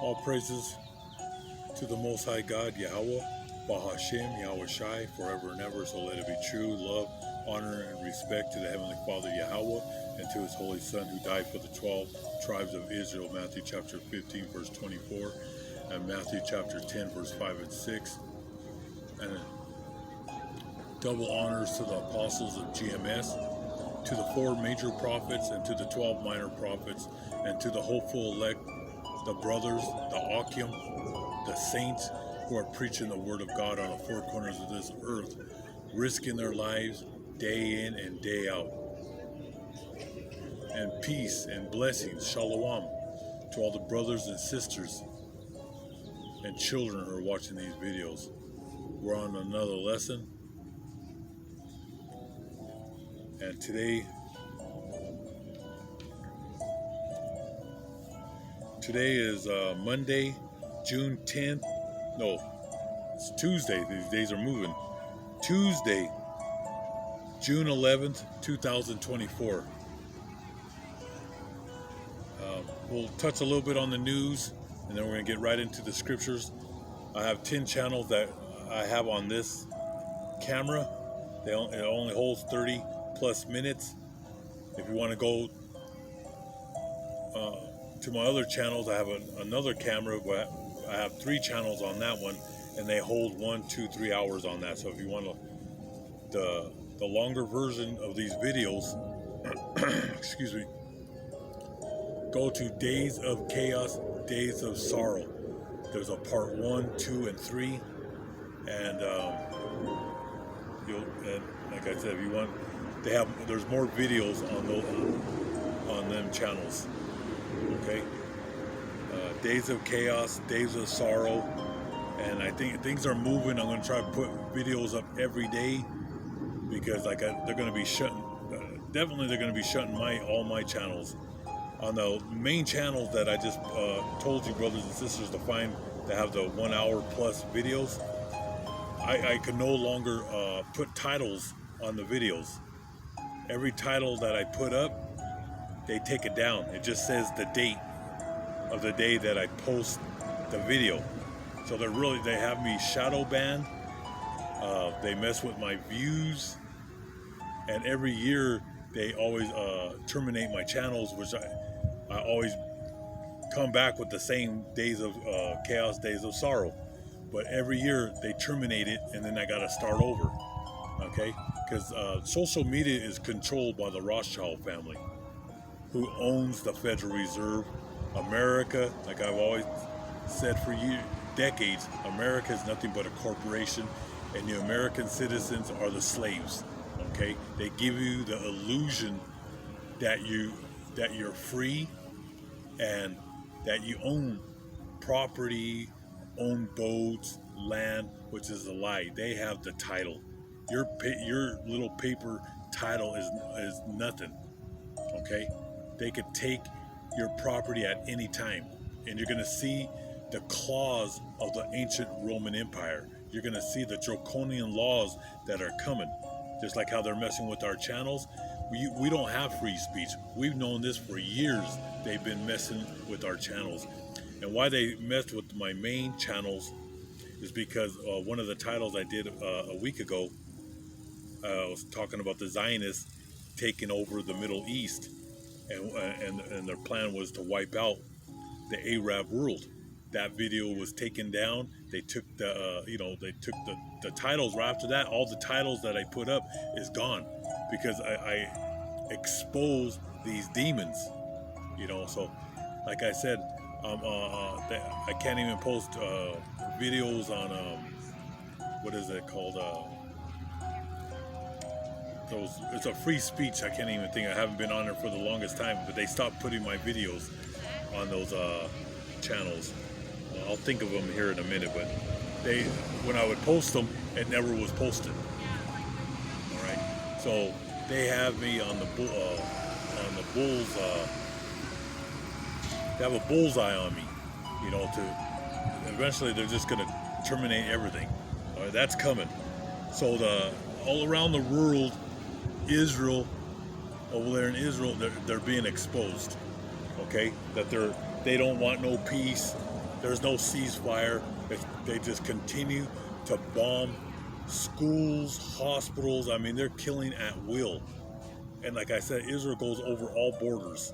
All praises to the Most High God, Yahweh, Bahashem, Yahweh Shai, forever and ever. So let it be true. Love, honor, and respect to the Heavenly Father, Yahweh, and to His Holy Son who died for the 12 tribes of Israel, Matthew chapter 15, verse 24, and Matthew chapter 10, verse 5 and 6. And double honors to the apostles of GMS, to the 4 major prophets, and to the 12 minor prophets, and to the hopeful elect, the brothers, the Akim, the saints who are preaching the word of God on the 4 corners of this earth, risking their lives day in and day out. And peace and blessings, shalom, to all the brothers and sisters and children who are watching these videos. We're on another lesson, and today is Monday, June 10th. No, it's Tuesday. These days are moving. Tuesday, June 11th, 2024. We'll touch a little bit on the news, and then we're going to get right into the scriptures. I have 10 channels that I have on this camera. It only holds 30 plus minutes. If you want to go to my other channels, I have another camera, but I have 3 channels on that one, and they hold 1, 2, 3 hours on that. So if you want the longer version of these videos, excuse me, go to Days of Chaos, Days of Sorrow. There's a part 1, 2, and 3, and like I said, if you want, there's more videos on them channels. Okay, Days of Chaos, Days of Sorrow, and I think things are moving. I'm going to try to put videos up every day because they're going to be shutting. Definitely, they're going to be shutting all my channels. On the main channels that I just told you, brothers and sisters, to find that have the 1 hour plus videos, I can no longer put titles on the videos. Every title that I put up, they take it down. It just says the date of the day that I post the video. So they have me shadow banned. They mess with my views, and every year they always terminate my channels, which I always come back with the same Days of Chaos, Days of Sorrow. But every year they terminate it, and then I got to start over. Okay, because social media is controlled by the Rothschild family, who owns the Federal Reserve. America, like I've always said for decades, America is nothing but a corporation, and the American citizens are the slaves. Okay, they give you the illusion that you're free and that you own property, own boats, land, which is a lie. They have the title. Your little paper title is nothing. Okay, they could take your property at any time, and you're going to see the claws of the ancient Roman Empire. You're going to see the draconian laws that are coming, just like how they're messing with our channels. We don't have free speech. We've known this for years. They've been messing with our channels, and why they messed with my main channels is because one of the titles I did a week ago, I was talking about the Zionists taking over the Middle East, and their plan was to wipe out the Arab world. That video was taken down. They took the titles right after that. All the titles that I put up is gone because I exposed these demons. So like I said, I can't even post videos on what is it called? It's a free speech. I can't even think. I haven't been on it for the longest time, but they stopped putting my videos on those channels. I'll think of them here in a minute, but when I would post them, it never was posted. All right, so they have me on the bulls. They have a bullseye on me. Eventually they're just gonna terminate everything. All right, that's coming. So all around the world, Israel, over there in Israel, they're being exposed. Okay, that they don't want no peace. There's no ceasefire. They just continue to bomb schools, hospitals. I mean, they're killing at will. And like I said, Israel goes over all borders.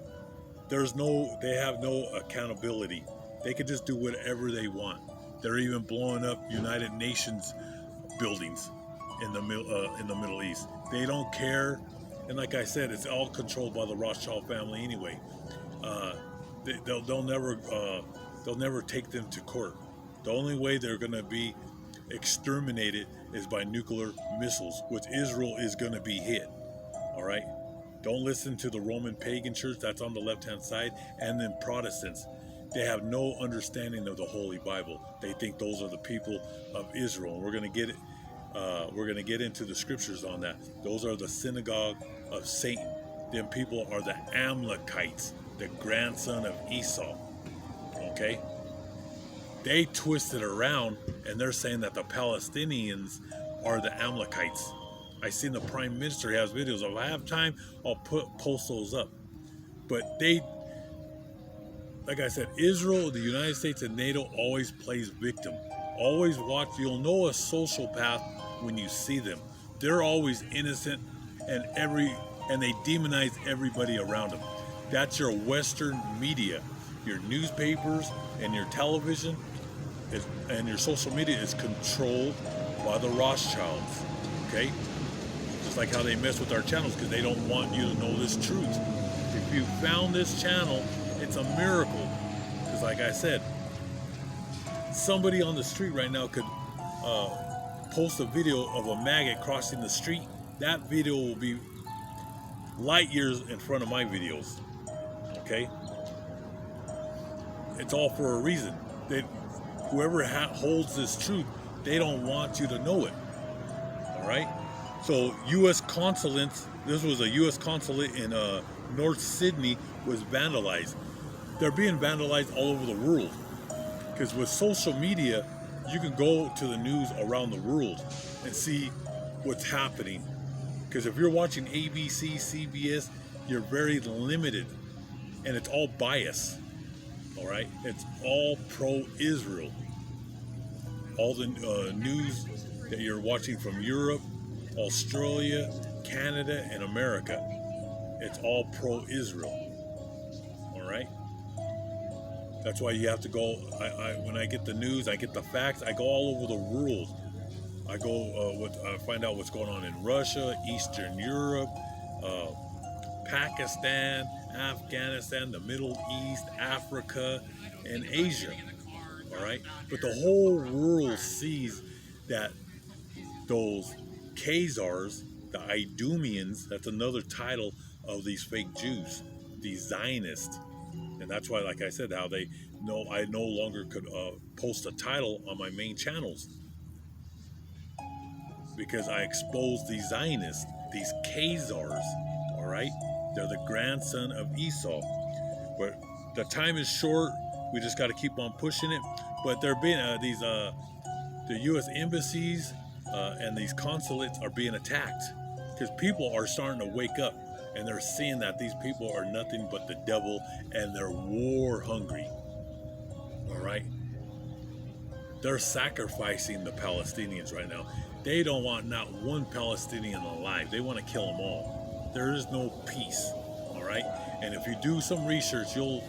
They have no accountability. They can just do whatever they want. They're even blowing up United Nations buildings in the Middle East. They don't care. And like I said, it's all controlled by the Rothschild family anyway. They'll never take them to court. The only way they're going to be exterminated is by nuclear missiles, which Israel is going to be hit. All right? Don't listen to the Roman pagan church that's on the left-hand side, and then Protestants. They have no understanding of the Holy Bible. They think those are the people of Israel. And we're going to get it. We're going to get into the scriptures on that. Those are the synagogue of Satan. Them people are the Amalekites, the grandson of Esau. Okay? They twist it around, and they're saying that the Palestinians are the Amalekites. I seen the Prime Minister, he has videos. If I have time, I'll post those up. But they, like I said, Israel, the United States, and NATO always plays victim. Always watch. You'll know a sociopath when you see them. They're always innocent, and they demonize everybody around them. That's your Western media. Your newspapers and your television and your social media is controlled by the Rothschilds. Okay? Just like how they mess with our channels because they don't want you to know this truth. If you found this channel, it's a miracle. Because like I said, somebody on the street right now could post a video of a maggot crossing the street. That video will be light years in front of my videos. Okay? It's all for a reason. Whoever holds this truth, they don't want you to know it. All right? So U.S. consulates, this was a U.S. consulate in North Sydney, was vandalized. They're being vandalized all over the world. Because with social media, you can go to the news around the world and see what's happening. Because if you're watching ABC, CBS, you're very limited. And it's all bias. All right? It's all pro-Israel. All the news that you're watching from Europe, Australia, Canada, and America, it's all pro-Israel. All right? That's why you have to go. When I get the news, I get the facts. I go all over the world. I go find out what's going on in Russia, Eastern Europe, Pakistan, Afghanistan, the Middle East, Africa, and Asia. All right, but the whole world sees that those Khazars, the Idumeans, that's another title of these fake Jews, these Zionists. And that's why, like I said, how they know I no longer could post a title on my main channels. Because I exposed these Zionists, these Khazars, all right? They're the grandson of Esau. But the time is short. We just got to keep on pushing it. But they're being, the U.S. embassies and these consulates are being attacked. Because people are starting to wake up. And they're seeing that these people are nothing but the devil and they're war hungry. All right? They're sacrificing the Palestinians right now. They don't want not one Palestinian alive. They want to kill them all. There is no peace. All right? And if you do some research, you'll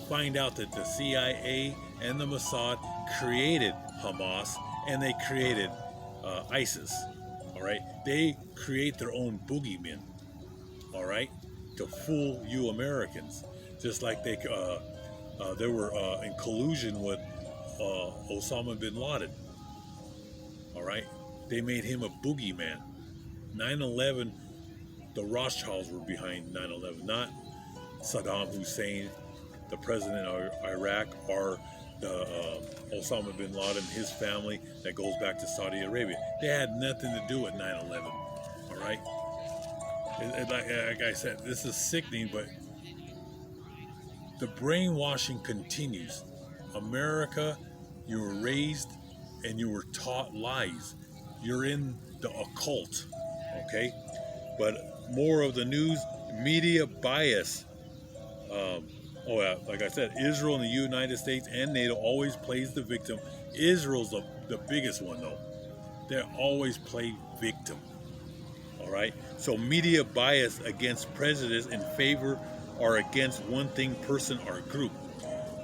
find out that the CIA and the Mossad created Hamas and they created ISIS. All right? They create their own boogeymen. All right, to fool you Americans, just like they were in collusion with Osama bin Laden. All right, they made him a boogeyman. 9/11, the Rothschilds were behind 9/11, not Saddam Hussein, the president of Iraq, or the Osama bin Laden, his family that goes back to Saudi Arabia. They had nothing to do with 9/11. All right. Like I said, this is sickening, but the brainwashing continues. America, you were raised and you were taught lies. You're in the occult, okay? But more of the news, media bias. Oh yeah, like I said, Israel and the United States and NATO always plays the victim. Israel's the biggest one though. They always play victim. All right. So media bias against prejudice in favor or against one thing, person, or group.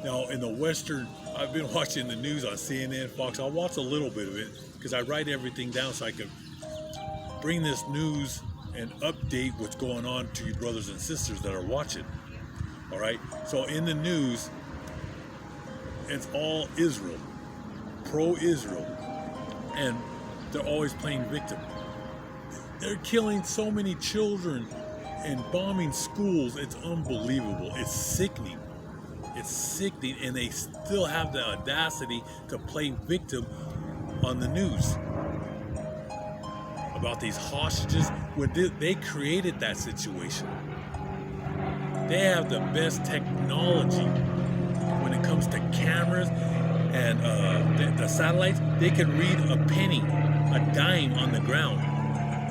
Now in the Western, I've been watching the news on CNN, Fox. I'll watch a little bit of it because I write everything down so I can bring this news and update what's going on to you brothers and sisters that are watching. All right. So in the news, it's all Israel, pro-Israel, and they're always playing victim. They're killing so many children and bombing schools. It's unbelievable. It's sickening. It's sickening, and they still have the audacity to play victim on the news about these hostages when they created that situation. They have the best technology when it comes to cameras and the satellites. They can read a penny, a dime on the ground,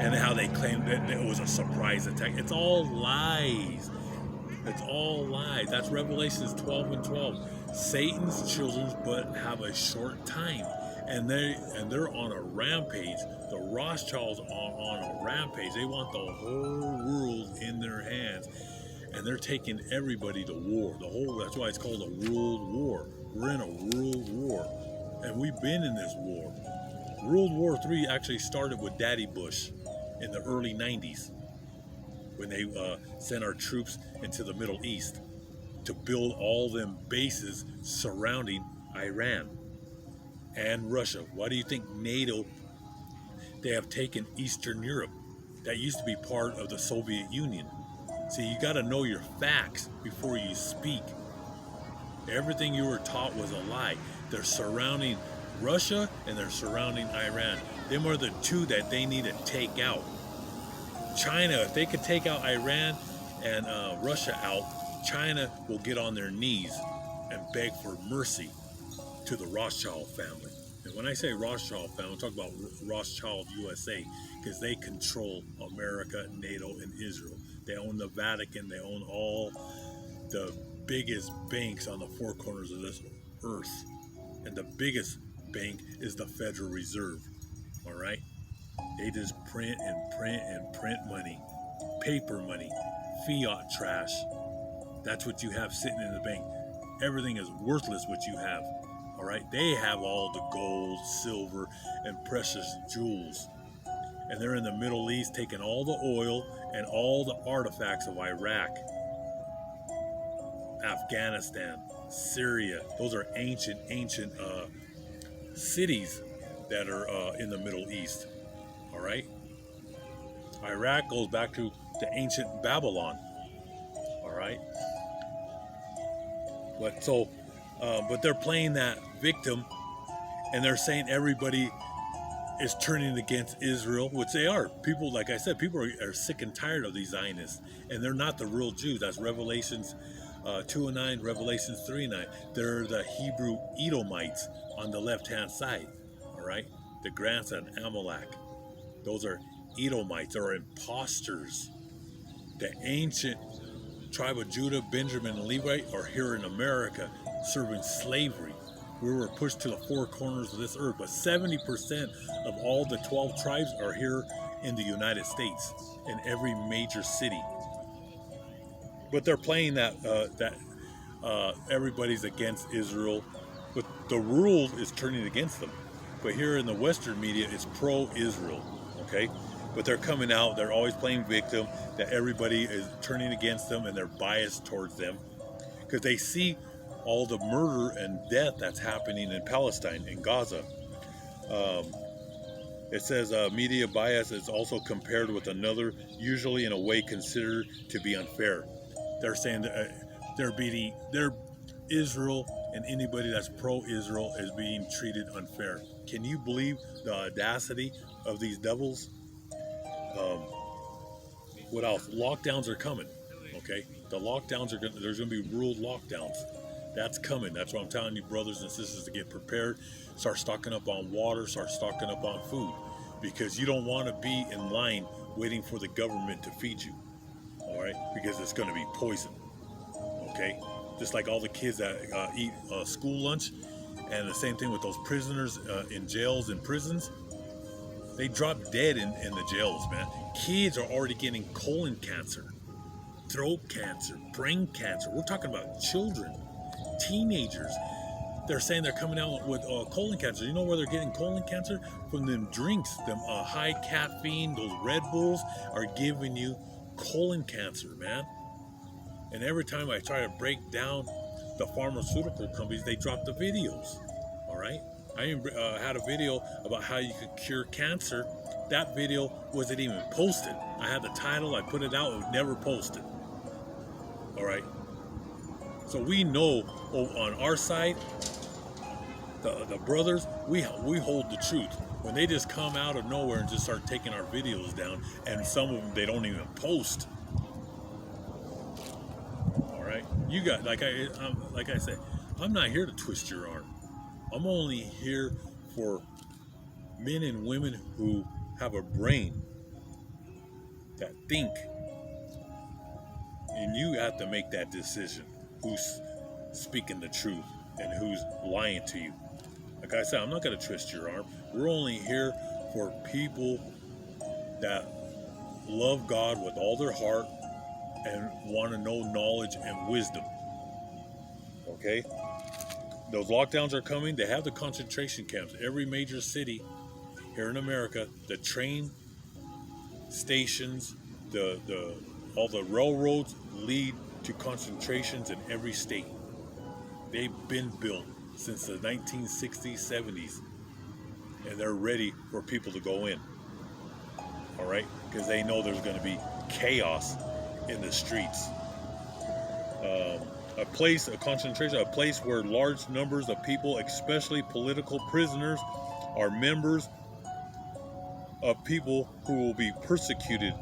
and how they claim that it was a surprise attack. It's all lies. It's all lies. That's Revelations 12 and 12. Satan's children but have a short time, and they're on a rampage. The Rothschilds are on a rampage. They want the whole world in their hands, and they're taking everybody to war. That's why it's called a world war. We're in a world war, and we've been in this war. World War III actually started with Daddy Bush in the early 90s when they sent our troops into the Middle East to build all them bases surrounding Iran and Russia. Why do you think NATO, they have taken Eastern Europe? That used to be part of the Soviet Union. See, you got to know your facts before you speak. Everything you were taught was a lie. They're surrounding Russia and they're surrounding Iran. Them are the two that they need to take out. China, if they could take out Iran and Russia out, China will get on their knees and beg for mercy to the Rothschild family. And when I say Rothschild family, I'm talking about Rothschild USA, because they control America, NATO, and Israel. They own the Vatican. They own all the biggest banks on the four corners of this earth. And the biggest bank is the Federal Reserve. All right? They just print and print and print money, paper money, fiat trash. That's what you have sitting in the bank. Everything is worthless what you have. All right? They have all the gold, silver, and precious jewels. And they're in the Middle East taking all the oil and all the artifacts of Iraq, Afghanistan, Syria. Those are ancient cities that are in the Middle East. All right? Iraq goes back to the ancient Babylon. All right? But they're playing that victim, and they're saying everybody is turning against Israel, which they are. People, like I said, people are sick and tired of these Zionists, and they're not the real Jews. That's Revelations 2:9, Revelations 3:9. They're the Hebrew Edomites on the left-hand side, all right? The grandson, Amalek. Those are Edomites, or imposters. The ancient tribe of Judah, Benjamin, and Levi are here in America serving slavery. We were pushed to the four corners of this earth, but 70% of all the 12 tribes are here in the United States, in every major city. But they're playing that everybody's against Israel, but the world is turning against them. But here in the Western media, it's pro-Israel, okay? But they're coming out, they're always playing victim, that everybody is turning against them and they're biased towards them because they see all the murder and death that's happening in Palestine, in Gaza. It says media bias is also compared with another, usually in a way considered to be unfair. They're saying that they're Israel, and anybody that's pro-Israel is being treated unfair. Can you believe the audacity of these devils? What else? Lockdowns are coming. Okay, the lockdowns are there's going to be world lockdowns. That's coming. That's what I'm telling you, brothers and sisters, to get prepared. Start stocking up on water. Start stocking up on food, because you don't want to be in line waiting for the government to feed you. All right, because it's going to be poison. Okay, just like all the kids that eat school lunch, and the same thing with those prisoners in jails and prisons. They drop dead in the jails, man. Kids are already getting colon cancer, throat cancer, brain cancer. We're talking about children, teenagers. They're saying they're coming out with colon cancer. You know where they're getting colon cancer? From them drinks, them high caffeine, those Red Bulls are giving you colon cancer, man. And every time I try to break down the pharmaceutical companies, they drop the videos. All right. I had a video about how you could cure cancer. That video wasn't even posted. I had the title, I put it out, it was never posted. All right. So we know on our side, the brothers, we hold the truth. When they just come out of nowhere and just start taking our videos down, and some of them they don't even post. All right, you got like I said, I'm not here to twist your arm. I'm only here for men and women who have a brain that think, and you have to make that decision. Who's speaking the truth and who's lying to you? Like I said, I'm not going to twist your arm. We're only here for people that love God with all their heart and want to know knowledge and wisdom. Okay? Those lockdowns are coming. They have the concentration camps. Every major city here in America, the train stations, all the railroads lead to concentrations in every state. They've been built since the 1960s, 70s, and they're ready for people to go in. All right? Because they know there's going to be chaos in the streets. A concentration, a place where large numbers of people, especially political prisoners, are members of people who will be persecuted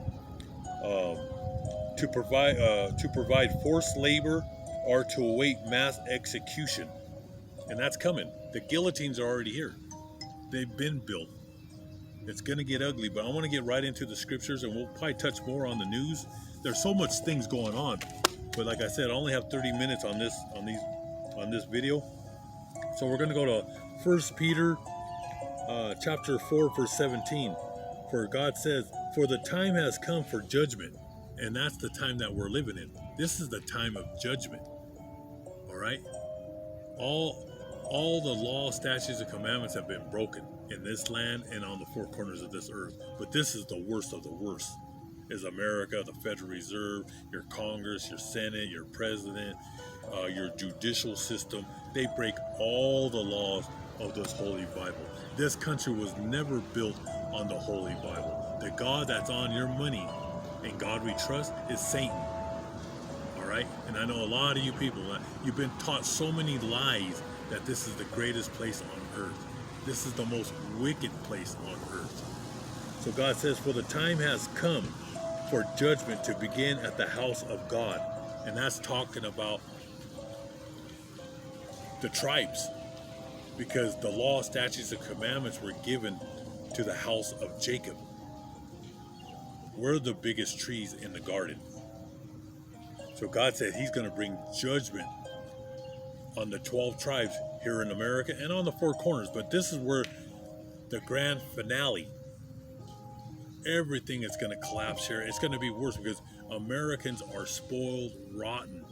to provide forced labor or to await mass execution. And that's coming. The guillotines are already here. They've been built. It's going to get ugly, but I want to get right into the scriptures, and we'll probably touch more on the news. There's so much things going on, but like I said, I only have 30 minutes on this video. So we're going to go to 1 Peter chapter 4 verse 17. For God says, "For the time has come for judgment," and that's the time that we're living in. This is the time of judgment. All right? All the law, statutes, and commandments have been broken in this land and on the four corners of this earth. But this is the worst of the worst. Is America, the Federal Reserve, your Congress, your Senate, your president, your judicial system. They break all the laws of this Holy Bible. This country was never built on the Holy Bible. The God that's on your money and God we trust is Satan. All right? And I know a lot of you people, you've been taught so many lies that this is the greatest place on earth. This is the most wicked place on earth. So God says, "For the time has come for judgment to begin at the house of God." And that's talking about the tribes, because the law, statutes, and commandments were given to the house of Jacob. We're the biggest trees in the garden. So God said he's going to bring judgment on the 12 tribes here in America and on the four corners. But this is where the grand finale, everything is going to collapse here. It's going to be worse because Americans are spoiled rotten.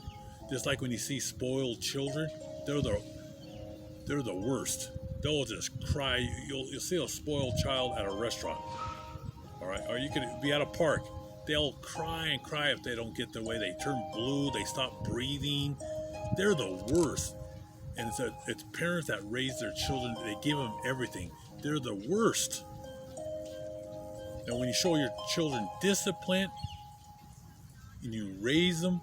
Just like when you see spoiled children, they're the worst. They'll just cry. You'll see a spoiled child at a restaurant, all right? Or you could be at a park. They'll cry and cry if they don't get their way. They turn blue. They stop breathing. They're the worst. And it's parents that raise their children. They give them everything. They're the worst. And when you show your children discipline and you raise them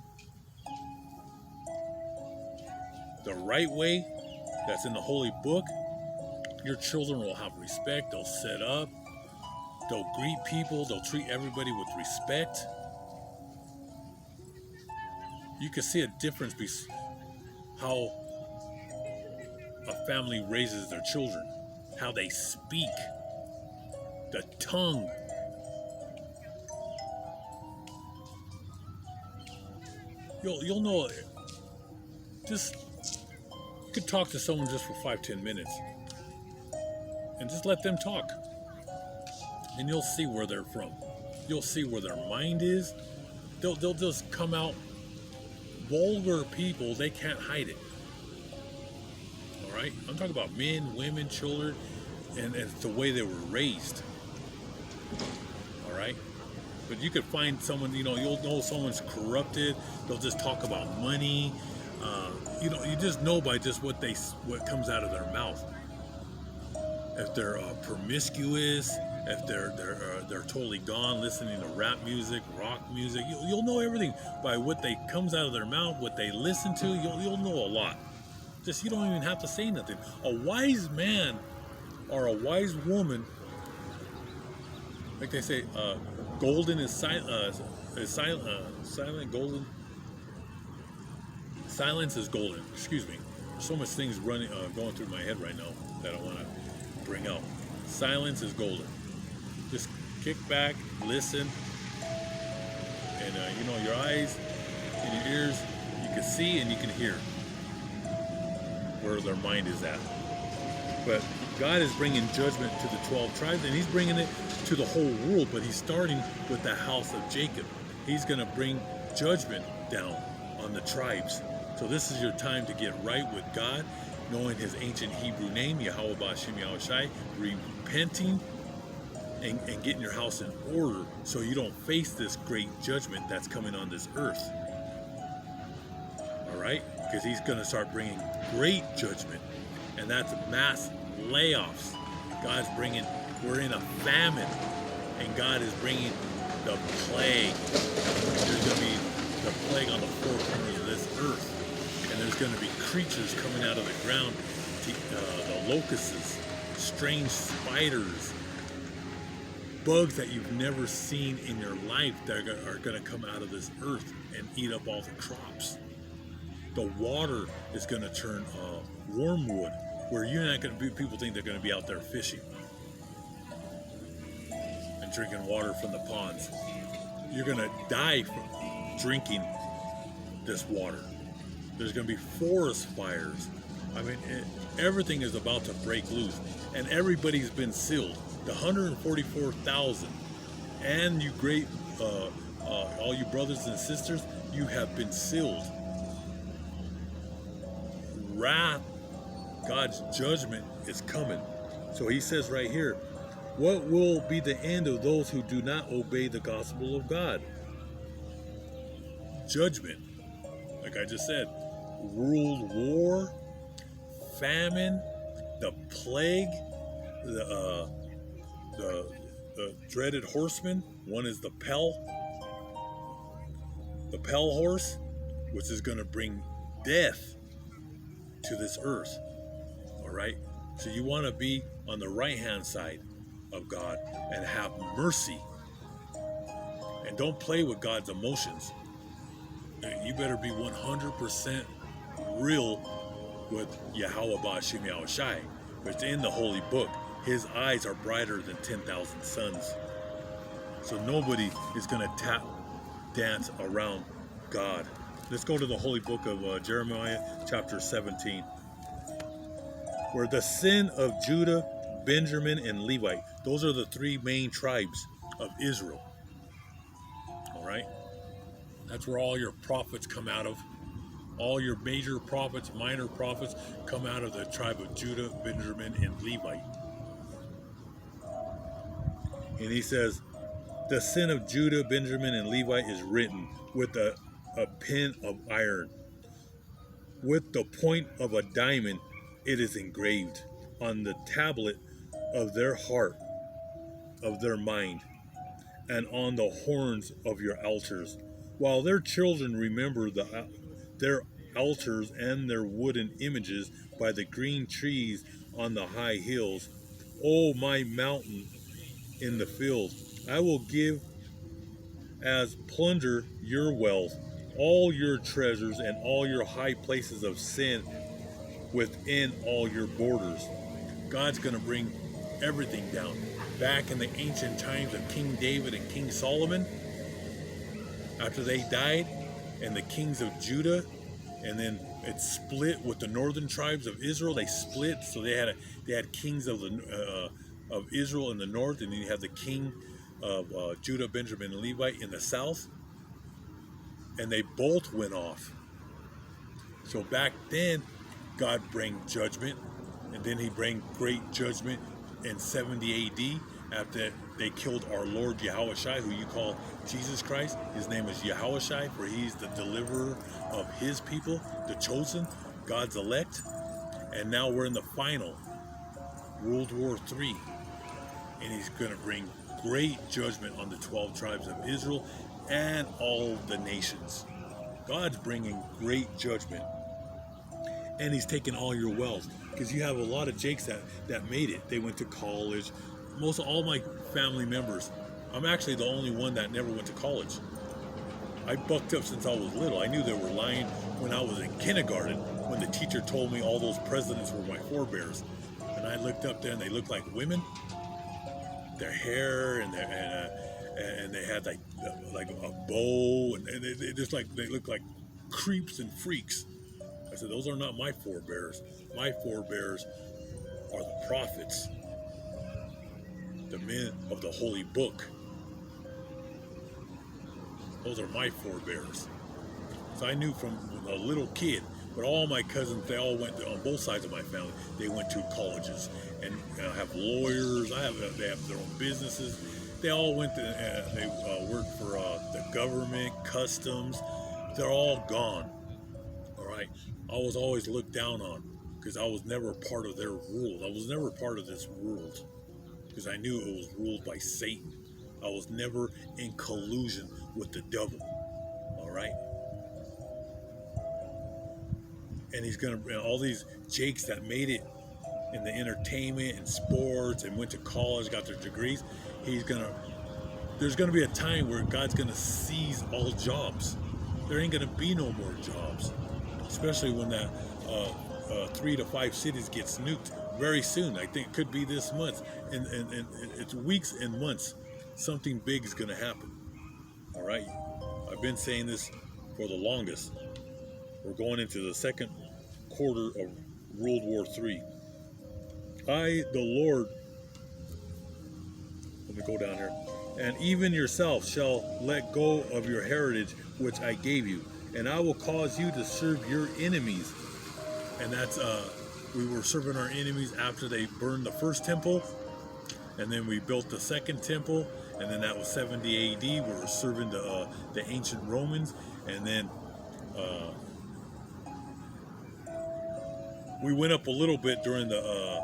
the right way, that's in the Holy Book, your children will have respect. They'll set up. They'll greet people. They'll treat everybody with respect. You can see a difference how a family raises their children, how they speak, the tongue. You'll know just you could talk to someone just for 5-10 minutes, and just let them talk, and you'll see where they're from. You'll see where their mind is. They'll just come out vulgar people. They can't hide it. All right, I'm talking about men, women, children, and it's the way they were raised. All right, but you could find someone, you'll know someone's corrupted. They'll just talk about money. You just know by just what comes out of their mouth. If they're promiscuous, if they're totally gone listening to rap music, rock music, you'll know everything by what comes out of their mouth, what they listen to. You'll know a lot. Just you don't even have to say nothing. A wise man or a wise woman, like they say, golden is silent. Golden. Silence is golden. Excuse me. There's so much things going through my head right now that I want to bring out. Silence is golden. Just kick back, listen, and your eyes and your ears, you can see and you can hear where their mind is at. But God is bringing judgment to the 12 tribes, and He's bringing it to the whole world, but He's starting with the house of Jacob. He's going to bring judgment down on the tribes. So this is your time to get right with God, knowing His ancient Hebrew name, Yahweh B'Shem Yahushai, repenting, and getting your house in order so you don't face this great judgment that's coming on this earth. All right? Because He's going to start bringing great judgment, and that's mass layoffs. We're in a famine, and God is bringing the plague. There's going to be the plague on the four corners of this earth. And there's going to be creatures coming out of the ground, the locusts, strange spiders, bugs that you've never seen in your life that are going to come out of this earth and eat up all the crops. The water is going to turn wormwood, where you're not going to be, people think they're going to be out there fishing and drinking water from the ponds. You're going to die from drinking this water. There's going to be forest fires. I mean, everything is about to break loose, and everybody's been sealed. The 144,000, and you all you brothers and sisters, you have been sealed. Wrath, God's judgment is coming. So He says right here, what will be the end of those who do not obey the gospel of God? Judgment. Like I just said, world war, famine, the plague, the dreaded horseman. One is the Pell horse, which is going to bring death to this earth. All right? So you want to be on the right-hand side of God and have mercy. And don't play with God's emotions. You better be 100% real with Yahweh B'Shem Yahushai. It's in the holy book. His eyes are brighter than 10,000 suns. So nobody is going to dance around God. Let's go to the holy book of Jeremiah chapter 17. Where the sin of Judah, Benjamin, and Levite, those are the three main tribes of Israel. All right? That's where all your prophets come out of. All your major prophets, minor prophets, come out of the tribe of Judah, Benjamin, and Levite. And he says, the sin of Judah, Benjamin, and Levite is written with a pen of iron. With the point of a diamond, it is engraved on the tablet of their heart, of their mind, and on the horns of your altars. While their children remember their altars and their wooden images by the green trees on the high hills, O my mountain in the field, I will give as plunder your wealth, all your treasures, and all your high places of sin within all your borders. God's going to bring everything down. Back in the ancient times of King David and King Solomon, after they died, and the kings of Judah and then it split with the northern tribes of Israel. They split, so they had kings of Israel in the north, and then you have the king of Judah, Benjamin, and Levite in the south, and they both went off. So back then, God bring judgment, and then He bring great judgment in 70 A.D. after they killed our Lord Yahushua, who you call Jesus Christ. His name is Yahushua, for He's the deliverer of His people, the chosen, God's elect. And now we're in the final, World War III, and He's going to bring great judgment on the 12 tribes of Israel and all the nations. God's bringing great judgment, and He's taking all your wealth, because you have a lot of Jakes that made it. They went to college. Most of all my family members, I'm actually the only one that never went to college. I bucked up since I was little. I knew they were lying when I was in kindergarten, when the teacher told me all those presidents were my forebears. And I looked up there, and they looked like women. Their hair and they had like a bow, and they just they looked like creeps and freaks. I said, those are not my forebears. My forebears are the prophets, the men of the holy book. Those are my forebears. So I knew from a little kid, but all my cousins, they all went to, on both sides of my family, they went to colleges and have lawyers. They have their own businesses. They all went to, they worked for the government, customs. They're all gone. All right. I was always looked down on because I was never part of their world. I was never part of this world because I knew it was ruled by Satan. I was never in collusion with the devil. All right. And he's going to, all these Jakes that made it in the entertainment and sports and went to college, got their degrees, there's going to be a time where God's going to seize all jobs. There ain't going to be no more jobs, especially when that 3 to 5 cities gets nuked very soon. I think it could be this month, and it's weeks and months. Something big is going to happen. All right. I've been saying this for the longest. We're going into the second quarter of World War III. I, the Lord, let me go down here, and even yourself shall let go of your heritage which I gave you, and I will cause you to serve your enemies. And that's, we were serving our enemies after they burned the first temple, and then we built the second temple, and then that was 70 AD. We were serving the ancient Romans, and then we went up a little bit during the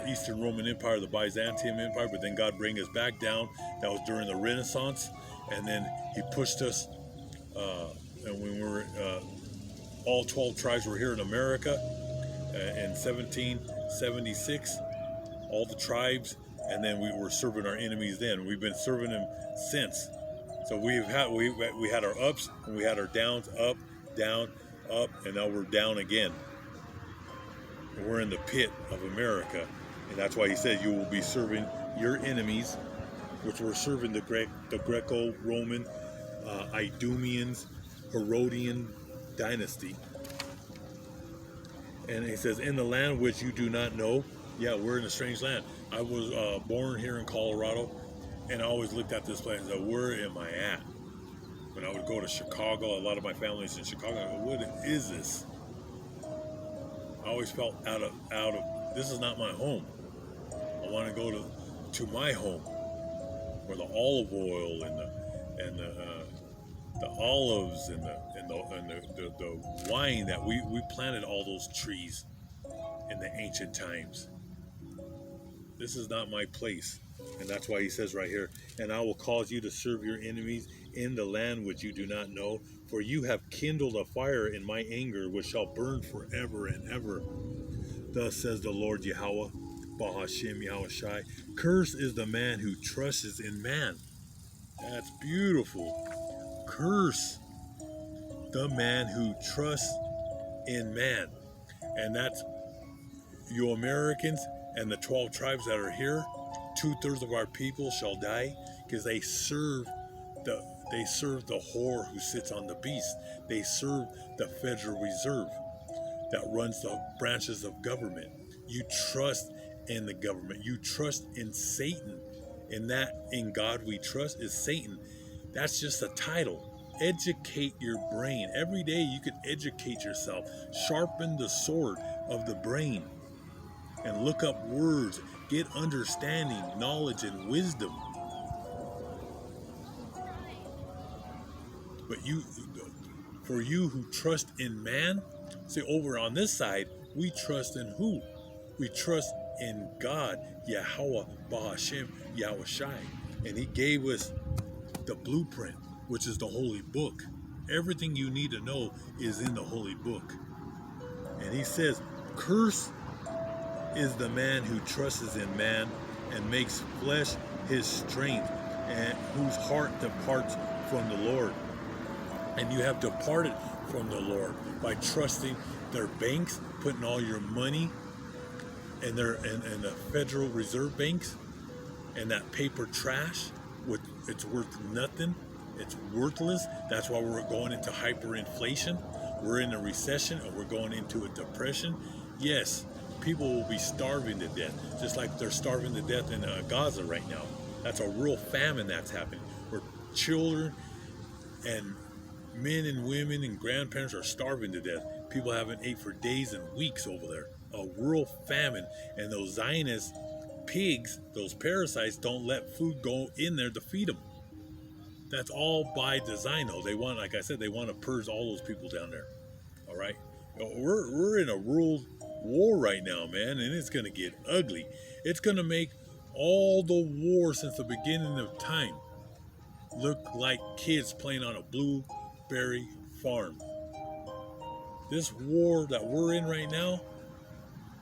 Eastern Roman Empire, the Byzantium Empire, but then God bring us back down. That was during the Renaissance, and then He pushed us, and when we were all 12 tribes were here in America in 1776, all the tribes, and then we were serving our enemies then. We've been serving them since. So we had our ups and we had our downs, up, down, up, and now we're down again. And we're in the pit of America, and that's why He said you will be serving your enemies, which were serving the Greco-Roman, Idumeans, Herodian dynasty. And He says, in the land which you do not know. Yeah, we're in a strange land. I was born here in Colorado, and I always looked at this place and said, where am I at? When I would go to Chicago, a lot of my family's in Chicago, I go, what is this? I always felt out of this is not my home. I want to go to my home, where the olive oil and the olives and the wine that we planted all those trees in the ancient times. This is not my place. And that's why He says right here, and I will cause you to serve your enemies in the land which you do not know, for you have kindled a fire in my anger, which shall burn forever and ever. Thus says the Lord Yahweh, Bahashem Yahushai. Cursed is the man who trusts in man. That's beautiful. Curse the man who trusts in man. And that's you Americans and the 12 tribes that are here. 2/3 of our people shall die because they serve They serve the whore who sits on the beast. They serve the Federal Reserve that runs the branches of government. You trust in the government. You trust in Satan. And that in God we trust is Satan. That's just a title. Educate your brain. Every day you can educate yourself. Sharpen the sword of the brain and look up words. Get understanding, knowledge, and wisdom. But for you who trust in man, see, over on this side, we trust in who? We trust in God, Yahweh, Bahashem, Yahweh Shai. And he gave us the blueprint, which is the holy book. Everything you need to know is in the holy book. And he says, cursed is the man who trusts in man and makes flesh his strength, and whose heart departs from the Lord. And you have departed from the Lord by trusting their banks, putting all your money in the Federal Reserve banks, and that paper trash, it's worth nothing. It's worthless. That's why we're going into hyperinflation. We're in a recession, and we're going into a depression. Yes, people will be starving to death, just like they're starving to death in Gaza right now. That's a real famine that's happening, where children and men and women and grandparents are starving to death. People haven't ate for days and weeks over there. A real famine. And those Zionist pigs, those parasites, don't let food go in there to feed them. That's all by design, though. They want, like I said, they want to purge all those people down there. All right? We're in a world war right now, man, and it's going to get ugly. It's going to make all the war since the beginning of time look like kids playing on a blueberry farm. This war that we're in right now,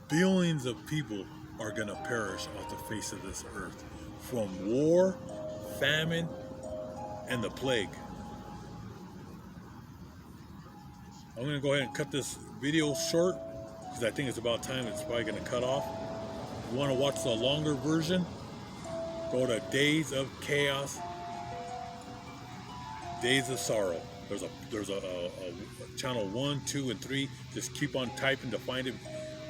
billions of people are going to perish off the face of this earth from war, famine, and the plague. I'm going to go ahead and cut this video short because I think it's about time it's probably going to cut off. If you want to watch the longer version, go to Days of Chaos, Days of Sorrow. There's a channel 1, 2, and 3. Just keep on typing to find it.